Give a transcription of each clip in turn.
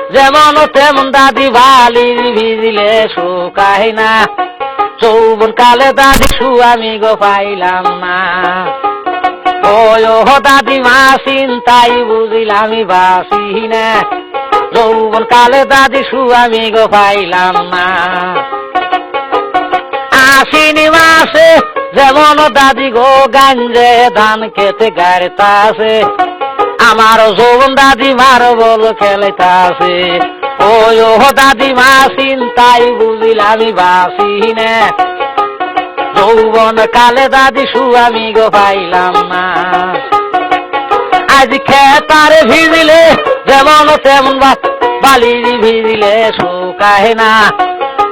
যেমন তেমন দাদি বালি ভিজিলে শুকায় না যৌবন কালে দাদি আমি গো পাইলাম না ও দাদিমা চিন্তাই বুঝিলাম বাসি না যৌবন কালে দাদি আমি গো পাইলাম না আশ্বিন মাসে যেমন দাদি গো গাঞ্জে ধান খেতে গাড়িতাছে আমার যৌবন দাদিমার বল খেলিতাছে ও দাদিমা চিন্তাই বুঝিলাম বাসি না যৌবন কালে দাদি আমি গো পাইলাম না আজ খেতারে ভিজিলে যেমন তেমন বালি ভিজিলে শুকায় না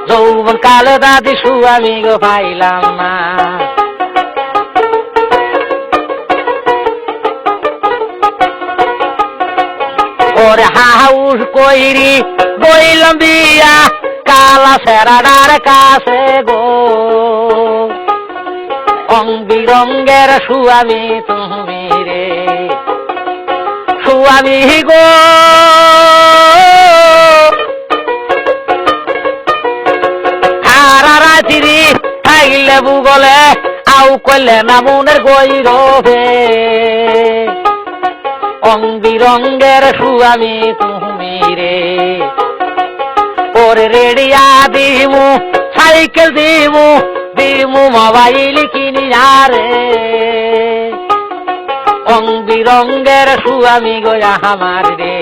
যৌবন কালে দাদি আমি গো পাইলাম না ওরে হাউস কইরি বইলাম বিয়া কালা সেরাডার কাছে গো রং বিরঙ্গের সুয়ামী তুমি রে সুয়ামী গো সারা রাত্রি খাইলে বুগলে আউ কইলে না মনের গৈরবে রং বিরঙ্গের সুয়ামী তুমি রে ওরে রেডিয়া দিমু সাইকেল দিমু দিমু মোবাইল কিনি আরে রং বিরঙ্গের সুয়ামী গোয়া আমার রে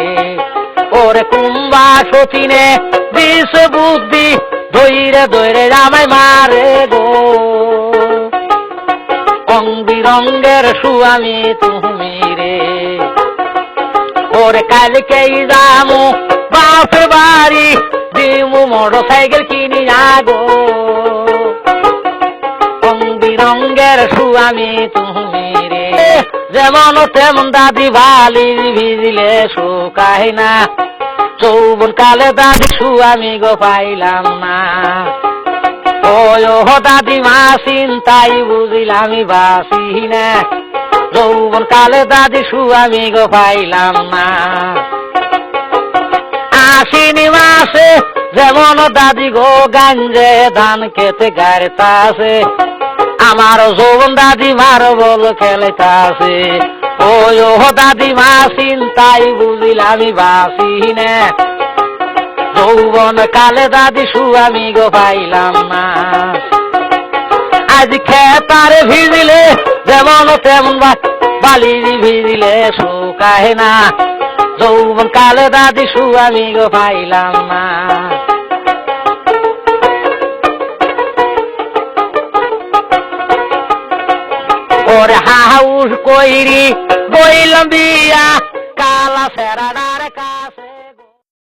ওরে কুম্বা সতীনে বিষ বুদ্ধি ধৈরে ধৈরে আমায় মারে গো রং বিরঙ্গের সুয়ামী তুমি রে ওরে কালকেই যামু বাপের বাড়ি দিমু মোটর সাইকেল কিনি আগো রং বিরঙ্গের সুয়ামী তুমি রে যেমন তেমন দাদি বালি ভিজিলে শুকায় না যৌবন কালে দাদি আমি গো পাইলাম না ও দাদিমা চিন্তাই বুঝিলাম বাসি না যৌবন কালে দাদি আমি গো পাইলাম না আশ্বিন মাসে যেমন দাদি গো গাঞ্জে ধান খেতে গাড়িতাছে আমার যৌবন দাদিমার বল খেলিতাছে ও দাদিমা চিন্তাই বুঝিলাম বাসি না যৌবন কালে দাদি আমি গো পাইলাম না আজ খেতারে ভিজিলে যেমন তেমন বালি ভিজিলে শুকায় না যৌবন কালে দাদি আমি গো পাইলাম না ওরে হাউস কইরি বইলাম বিয়া কালা সেরাডার কাছে